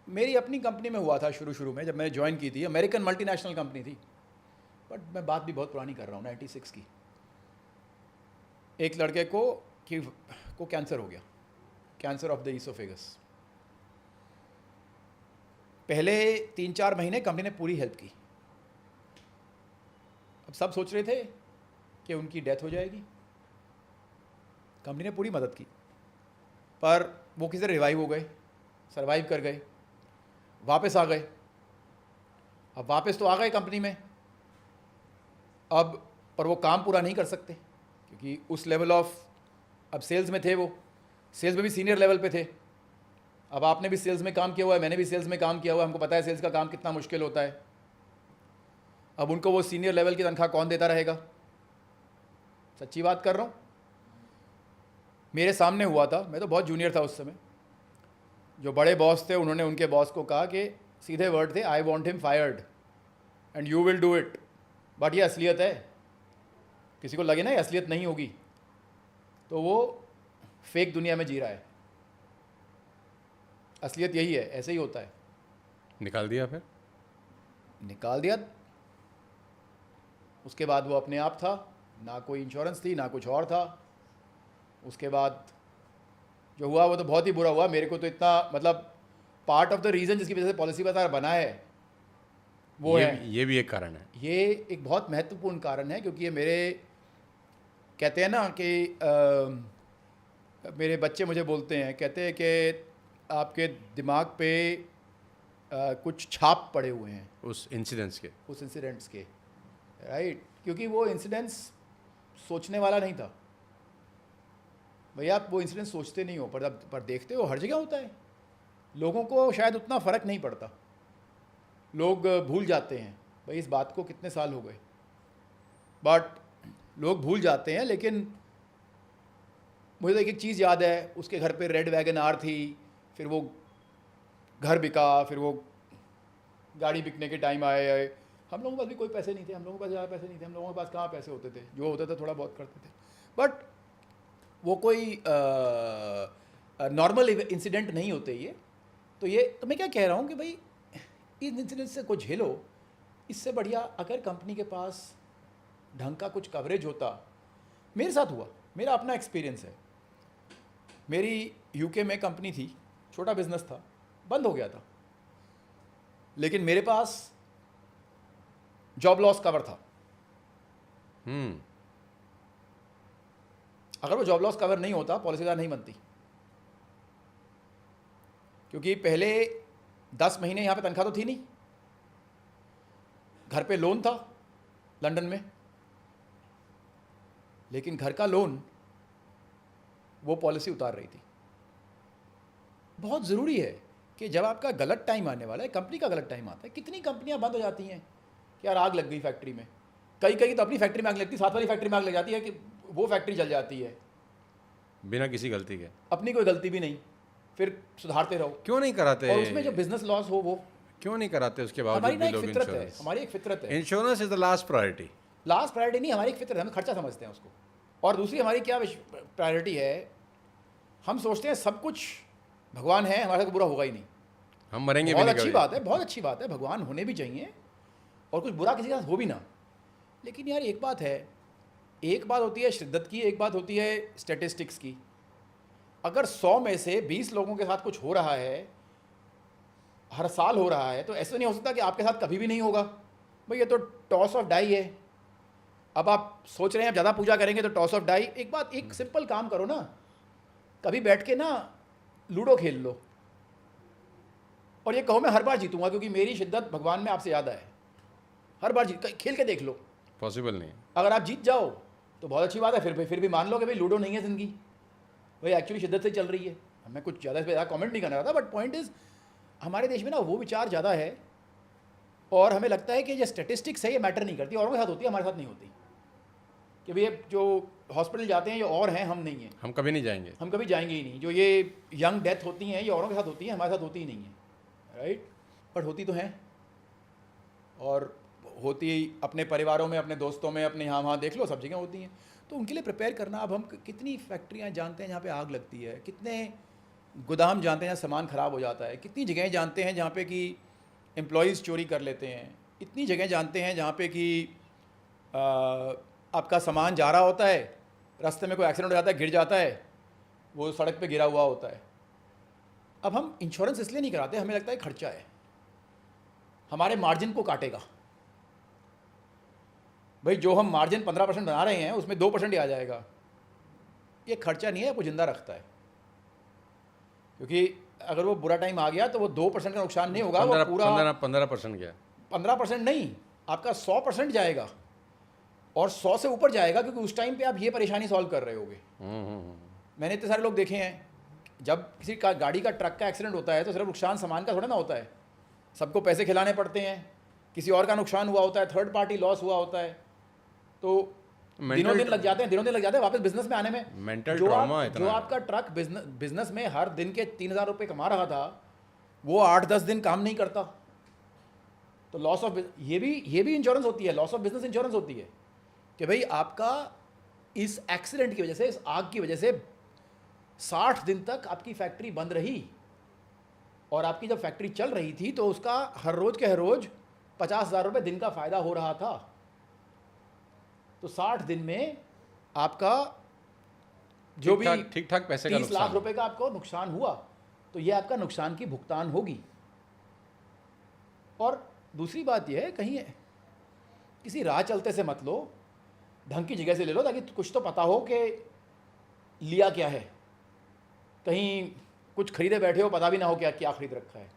मेरी अपनी कंपनी में हुआ था शुरू में, जब मैंने ज्वाइन की थी। अमेरिकन मल्टीनेशनल कंपनी थी, बट मैं बात भी बहुत पुरानी कर रहा हूँ, 96 की। एक लड़के को कैंसर हो गया, कैंसर ऑफ द ईसोफेगस। पहले 3-4 महीने कंपनी ने पूरी हेल्प की। अब सब सोच रहे थे कि उनकी डेथ हो जाएगी, कंपनी ने पूरी मदद की, पर वो किसी तरह रिवाइव हो गए, सरवाइव कर गए, वापस आ गए। अब वापस तो आ गए कंपनी में, अब पर वो काम पूरा नहीं कर सकते, क्योंकि उस लेवल ऑफ, अब सेल्स में थे, वो सेल्स में भी सीनियर लेवल पे थे। अब आपने भी सेल्स में काम किया हुआ है, मैंने भी सेल्स में काम किया हुआ है, हमको पता है सेल्स का काम कितना मुश्किल होता है। अब उनको वो सीनियर लेवल की तनख्वाह कौन देता रहेगा? सच्ची बात कर रहा हूँ, मेरे सामने हुआ था, मैं तो बहुत जूनियर था उस समय। जो बड़े बॉस थे उन्होंने उनके बॉस को कहा कि सीधे वर्ड थे, I want him fired and you will do it. But ये असलियत है, किसी को लगे ना ये असलियत नहीं होगी, तो वो फेक दुनिया में जी रहा है। असलियत यही है, ऐसे ही होता है। निकाल दिया? फिर निकाल दिया। उसके बाद वो अपने आप था, ना कोई इंश्योरेंस थी ना कुछ और था। उसके बाद जो हुआ वो तो बहुत ही बुरा हुआ। मेरे को तो इतना, मतलब पार्ट ऑफ द रीज़न जिसकी वजह से पॉलिसी बाजार बना है वो ये भी एक कारण है। ये एक बहुत महत्वपूर्ण कारण है, क्योंकि ये मेरे, कहते हैं ना कि मेरे बच्चे मुझे बोलते हैं, कहते हैं कि आपके दिमाग पे कुछ छाप पड़े हुए हैं उस इंसिडेंट्स के, राइट? क्योंकि वो इंसिडेंट्स सोचने वाला नहीं था भैया। आप वो इंसिडेंट सोचते नहीं हो, पर देखते हो हर जगह होता है। लोगों को शायद उतना फ़र्क नहीं पड़ता, लोग भूल जाते हैं भाई इस बात को कितने साल हो गए, बट लोग भूल जाते हैं। लेकिन मुझे तो एक चीज़ याद है, उसके घर पे रेड वैगन आर थी, फिर वो घर बिका, फिर वो गाड़ी बिकने के टाइम आए। हम लोगों के पास भी कोई पैसे नहीं थे, हम लोगों के पास ज़्यादा पैसे नहीं थे, हम लोगों के पास कहाँ पैसे होते थे, जो होता था थोड़ा बहुत करते थे। बट वो कोई नॉर्मल इंसिडेंट नहीं होते ये। तो मैं क्या कह रहा हूँ कि भाई इन इंसिडेंट से को झेलो, इससे बढ़िया अगर कंपनी के पास ढंग का कुछ कवरेज होता। मेरे साथ हुआ, मेरा अपना एक्सपीरियंस है। मेरी यूके में कंपनी थी, छोटा बिजनेस था, बंद हो गया था, लेकिन मेरे पास जॉब लॉस कवर था। अगर वो जॉब लॉस कवर नहीं होता, पॉलिसीदार नहीं बनती। क्योंकि पहले 10 महीने यहाँ पे तनख्वाह तो थी नहीं, घर पे लोन था लंदन में, लेकिन घर का लोन वो पॉलिसी उतार रही थी। बहुत ज़रूरी है कि जब आपका गलत टाइम आने वाला है, कंपनी का गलत टाइम आता है। कितनी कंपनियां बंद हो जाती हैं कि यार आग लग गई फैक्ट्री में, कई तो अपनी फैक्ट्री में आग लगती है, साथ वाली फैक्ट्री में आग लग जाती है कि वो फैक्ट्री जल जाती है बिना किसी गलती के, अपनी कोई गलती भी नहीं, फिर सुधारते रहो। क्यों नहीं कराते? और उसमें जो बिजनेस लॉस हो वो क्यों नहीं कराते? उसके बावजूद हमारी ना भी एक लोग फितरत है, इंश्योरेंस, हमारी एक फितरत है। Insurance is the last priority. Last priority नहीं, हमारी एक फितरत है, हम खर्चा समझते हैं उसको। और दूसरी हमारी क्या प्रायोरिटी है, हम सोचते हैं सब कुछ भगवान है, हमारे साथ बुरा होगा ही नहीं। हम मरेंगे भी बहुत नहीं अच्छी कभी। बात है, बहुत अच्छी बात है, भगवान होने भी चाहिए और कुछ बुरा किसी के साथ हो भी ना। लेकिन यार एक बात है, एक बात होती है शिद्दत की, एक बात होती है स्टैटिस्टिक्स की। अगर 100 में से 20 लोगों के साथ कुछ हो रहा है, हर साल हो रहा है, तो ऐसा नहीं हो सकता कि आपके साथ कभी भी नहीं होगा। भाई ये तो टॉस ऑफ डाई है। अब आप सोच रहे हैं आप ज़्यादा पूजा करेंगे तो टॉस ऑफ डाई। एक बात, एक सिंपल काम करो ना, कभी बैठ के ना लूडो खेल लो और ये कहो मैं हर बार जीतूंगा क्योंकि मेरी शिद्दत भगवान में आपसे ज़्यादा है। हर बार खेल के देख लो, पॉसिबल नहीं। अगर आप जीत जाओ तो बहुत अच्छी बात है, फिर भी मान लो कि भाई लूडो नहीं है ज़िंदगी, भाई एक्चुअली शिद्दत से चल रही है। मैं कुछ ज़्यादा इस पर कॉमेंट नहीं करना रहा था, बट पॉइंट इज़ हमारे देश में ना वो विचार ज़्यादा है और हमें लगता है कि ये स्टेटिस्टिक्स है, ये मैटर नहीं करती, औरों के साथ होती है, हमारे साथ नहीं होती। कि भैया जो हॉस्पिटल जाते हैं ये और हैं, हम नहीं हैं, हम कभी नहीं जाएंगे, हम कभी जाएंगे ही नहीं। जो ये यंग डेथ होती हैं ये औरों के साथ होती हैं, हमारे साथ होती ही नहीं है, राइट? बट होती तो हैं, और होती अपने परिवारों में, अपने दोस्तों में, अपने यहाँ वहाँ देख लो, सब जगह होती हैं। तो उनके लिए प्रिपेयर करना। अब हम कितनी फैक्ट्रियाँ जानते हैं जहाँ पे आग लगती है, कितने गोदाम जानते हैं जहाँ सामान ख़राब हो जाता है, कितनी जगहें जानते हैं जहाँ पे कि एम्प्लॉयज़ चोरी कर लेते हैं, इतनी जगह जानते हैं जहाँ पे कि आपका सामान जा रहा होता है, रास्ते में कोई एक्सीडेंट हो जाता है, गिर जाता है, वो सड़क पे गिरा हुआ होता है। अब हम इंश्योरेंस इसलिए नहीं कराते, हमें लगता है खर्चा है, हमारे मार्जिन को काटेगा। भाई जो हम मार्जिन 15% बना रहे हैं उसमें 2% ही आ जाएगा, ये खर्चा नहीं है, वो जिंदा रखता है। क्योंकि अगर वो बुरा टाइम आ गया तो वो 2% का नुकसान नहीं होगा, वो पूरा 15% गया। 15% नहीं, आपका 100% जाएगा, और 100 से ऊपर जाएगा, क्योंकि उस टाइम पे आप ये परेशानी सॉल्व कर रहे होगे। मैंने इतने सारे लोग देखे हैं, जब किसी का गाड़ी का ट्रक का एक्सीडेंट होता है तो सिर्फ नुकसान सामान का थोड़ा ना होता है, सबको पैसे खिलाने पड़ते हैं, किसी और का नुकसान हुआ होता है, थर्ड पार्टी लॉस हुआ होता है, तो दिनों दिन लग जाते हैं वापस बिजनेस में आने में। मेंटल ट्रॉमा जो आपका ट्रक बिजनेस में हर दिन के 3,000 रुपये कमा रहा था, वो 8-10 दिन काम नहीं करता, तो लॉस ऑफ ये भी इंश्योरेंस होती है, लॉस ऑफ बिजनेस इंश्योरेंस होती है कि भाई आपका इस एक्सीडेंट की वजह से, इस आग की वजह से 60 दिन तक आपकी फैक्ट्री बंद रही, और आपकी जब फैक्ट्री चल रही थी तो उसका हर रोज के हर रोज 50,000 रुपये दिन का फ़ायदा हो रहा था। तो 60 दिन में आपका जो भी ठीक ठाक पैसे का 30 लाख रुपए का आपको नुकसान हुआ, तो ये आपका नुकसान की भुगतान होगी। और दूसरी बात यह है, कहीं किसी राह चलते से मत लो, ढंग की जगह से ले लो, ताकि कुछ तो पता हो कि लिया क्या है। कहीं कुछ खरीदे बैठे हो, पता भी ना हो क्या क्या खरीद रखा है।